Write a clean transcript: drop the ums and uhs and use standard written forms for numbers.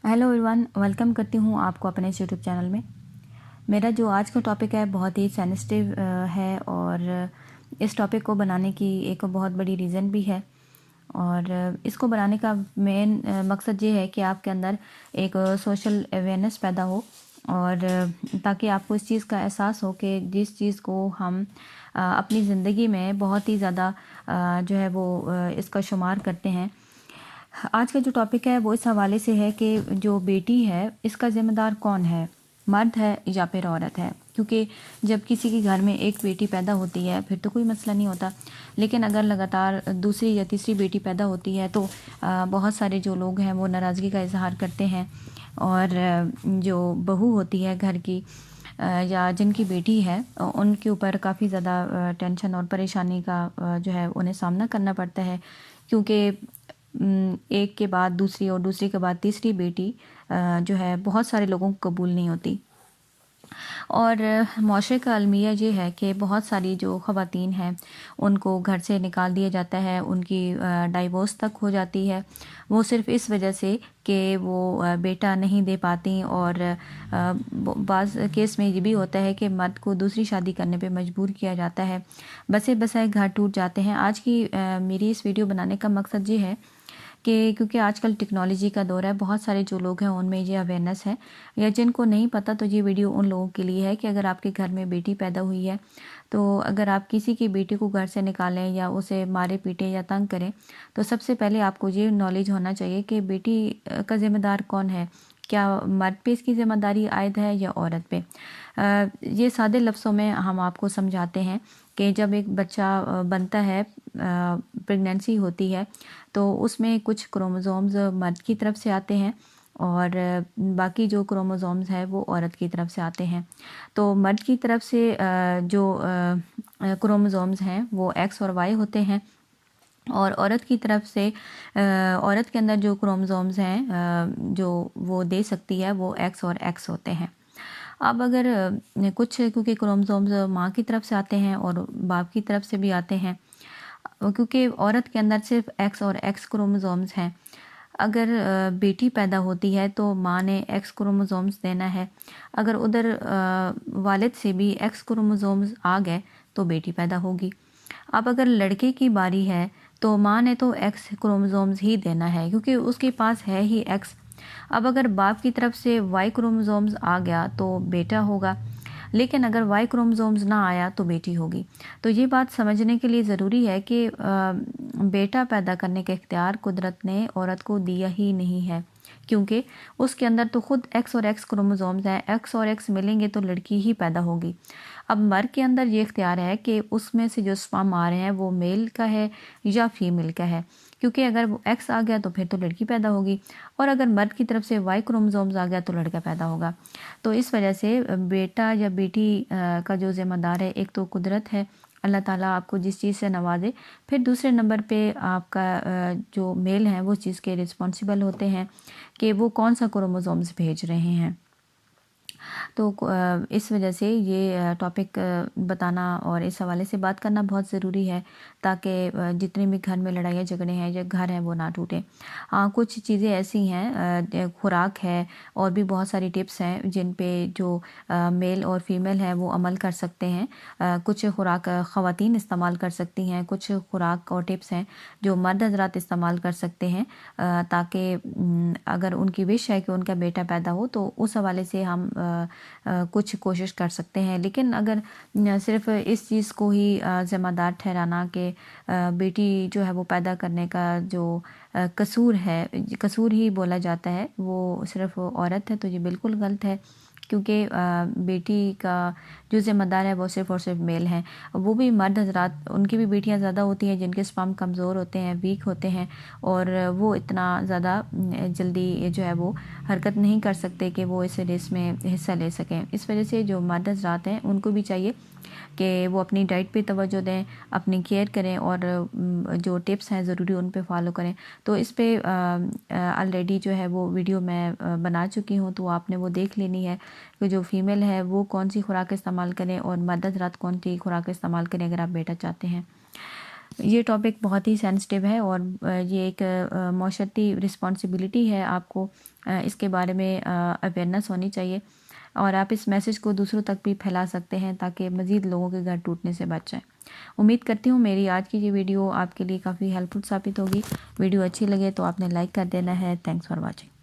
Hello everyone, welcome करती हूँ आपको अपने इस यूट्यूब चैनल में। मेरा जो आज का टॉपिक है बहुत ही सेंसिटिव है और इस टॉपिक को बनाने की एक बहुत बड़ी रीज़न भी है। और इसको बनाने का मेन मकसद ये है कि आपके अंदर एक सोशल अवेयरनेस पैदा हो और ताकि आपको इस चीज़ का एहसास हो कि जिस चीज़ को हम अपनी ज़िंदगी में बहुत ही ज़्यादा जो है वो इसका शुमार करते हैं। आज का जो टॉपिक है वो इस हवाले से है कि जो बेटी है इसका ज़िम्मेदार कौन है, मर्द है या फिर औरत है। क्योंकि जब किसी के घर में एक बेटी पैदा होती है फिर तो कोई मसला नहीं होता, लेकिन अगर लगातार दूसरी या तीसरी बेटी पैदा होती है तो बहुत सारे जो लोग हैं वो नाराज़गी का इजहार करते हैं। और जो बहू होती है घर की या जिनकी बेटी है उनके ऊपर काफ़ी ज़्यादा टेंशन और परेशानी का जो है उन्हें सामना करना पड़ता है। क्योंकि एक के बाद दूसरी और दूसरी के बाद तीसरी बेटी जो है बहुत सारे लोगों को कबूल नहीं होती। और माशरे का अलमिया ये है कि बहुत सारी जो ख़वातीन हैं उनको घर से निकाल दिया जाता है, उनकी डाइवोर्स तक हो जाती है, वो सिर्फ़ इस वजह से कि वो बेटा नहीं दे पाती। और बाज़ केस में ये भी होता है कि मर्द को दूसरी शादी करने पे मजबूर किया जाता है, बसे बसाए घर टूट जाते हैं। आज की मेरी इस वीडियो बनाने का मकसद ये है कि क्योंकि आजकल टेक्नोलॉजी का दौर है, बहुत सारे जो लोग हैं उनमें ये अवेयरनेस है, या जिनको नहीं पता तो ये वीडियो उन लोगों के लिए है कि अगर आपके घर में बेटी पैदा हुई है तो अगर आप किसी की बेटी को घर से निकालें या उसे मारे पीटें या तंग करें तो सबसे पहले आपको ये नॉलेज होना चाहिए कि बेटी का ज़िम्मेदार कौन है। क्या मर्द पे इसकी ज़िम्मेदारी आयद है या औरत पे? ये सादे लफ्ज़ों में हम आपको समझाते हैं कि जब एक बच्चा बनता है, प्रेगनेंसी होती है, तो उसमें कुछ क्रोमोसोम्स मर्द की तरफ से आते हैं और बाकी जो क्रोमोसोम्स हैं वो औरत की तरफ से आते हैं। तो मर्द की तरफ से जो क्रोमोसोम्स हैं वो एक्स और वाई होते हैं, और औरत की तरफ से औरत के अंदर जो क्रोमोसोम्स हैं जो वो दे सकती है वो एक्स और एक्स होते हैं। अब अगर कुछ क्योंकि क्रोमोसोम्स माँ की तरफ से आते हैं और बाप की तरफ से भी आते हैं, क्योंकि औरत के अंदर सिर्फ एक्स और एक्स क्रोमोसोम्स हैं। अगर बेटी पैदा होती है तो माँ ने एक्स क्रोमोसोम्स देना है। अगर उधर वालिद से भी एक्स क्रोमोसोम्स आ गए तो बेटी पैदा होगी। अब अगर लड़के की बारी है तो माँ ने तो एक्स क्रोमोसोम्स ही देना है क्योंकि उसके पास है ही एक्स। अब अगर बाप की तरफ से वाई क्रोमोसोम्स आ गया तो बेटा होगा, लेकिन अगर वाई क्रोमोसोम्स ना आया तो बेटी होगी। तो ये बात समझने के लिए ज़रूरी है कि बेटा पैदा करने का इख्तियार कुदरत ने औरत को दिया ही नहीं है, क्योंकि उसके अंदर तो खुद एक्स और एक्स क्रोमोसोम्स हैं, एक्स और एक्स मिलेंगे तो लड़की ही पैदा होगी। अब मर्द के अंदर ये इख्तियार है कि उसमें से जो स्पर्म आ रहे हैं वो मेल का है या फीमेल का है, क्योंकि अगर वो एक्स आ गया तो फिर तो लड़की पैदा होगी, और अगर मर्द की तरफ से वाई क्रोमोसोम्स आ गया तो लड़का पैदा होगा। तो इस वजह से बेटा या बेटी का जो ज़िम्मेदार है, एक तो कुदरत है, अल्लाह ताला आपको जिस चीज़ से नवाजे, फिर दूसरे नंबर पे आपका जो मेल हैं वो उस चीज़ के रिस्पॉन्सिबल होते हैं कि वो कौन सा क्रोमोसोम्स भेज रहे हैं। तो इस वजह से ये टॉपिक बताना और इस हवाले से बात करना बहुत ज़रूरी है, ताकि जितने भी घर में लड़ाइयाँ झगड़े हैं या घर हैं वो ना टूटें। हाँ, कुछ चीज़ें ऐसी हैं, खुराक है और भी बहुत सारी टिप्स हैं जिन पे जो मेल और फीमेल है वो अमल कर सकते हैं। कुछ खुराक ख़वातीन इस्तेमाल कर सकती हैं, कुछ खुराक और टिप्स हैं जो मर्द हज़रात इस्तेमाल कर सकते हैं, ताकि अगर उनकी विश है कि उनका बेटा पैदा हो तो उस हवाले से हम कुछ कोशिश कर सकते हैं। लेकिन अगर सिर्फ इस चीज़ को ही ज़िम्मेदार ठहराना कि बेटी जो है वो पैदा करने का जो कसूर है, कसूर ही बोला जाता है, वो सिर्फ औरत है, तो ये बिल्कुल गलत है। क्योंकि बेटी का जो ज़िम्मेदार है वो सिर्फ़ और सिर्फ मेल हैं। वो भी मर्द हज़रात, उनकी भी बेटियां ज़्यादा होती हैं जिनके स्पर्म कमज़ोर होते हैं, वीक होते हैं, और वो इतना ज़्यादा जल्दी जो है वो हरकत नहीं कर सकते कि वो इस रेस में हिस्सा ले सकें। इस वजह से जो मर्द हज़रात हैं उनको भी चाहिए कि वो अपनी डाइट पे तवज्जो दें, अपनी केयर करें और जो टिप्स हैं ज़रूरी उन पे फॉलो करें। तो इस पे ऑलरेडी जो है वो वीडियो मैं बना चुकी हूँ, तो आपने वो देख लेनी है कि जो फीमेल है वो कौन सी खुराक इस्तेमाल करें और मर्द हज़रात कौन सी खुराक इस्तेमाल करें अगर आप बेटा चाहते हैं। یہ ٹاپک بہت ہی سینسٹیو ہے اور یہ ایک معاشرتی رسپانسبلٹی ہے، آپ کو اس کے بارے میں اویئرنیس ہونی چاہیے، اور آپ اس میسیج کو دوسروں تک بھی پھیلا سکتے ہیں تاکہ مزید لوگوں کے گھر ٹوٹنے سے بچ جائیں۔ امید کرتی ہوں میری آج کی یہ ویڈیو آپ کے لیے کافی ہیلپ فل ثابت ہوگی۔ ویڈیو اچھی لگے تو آپ نے لائک کر دینا ہے۔ Thanks for watching.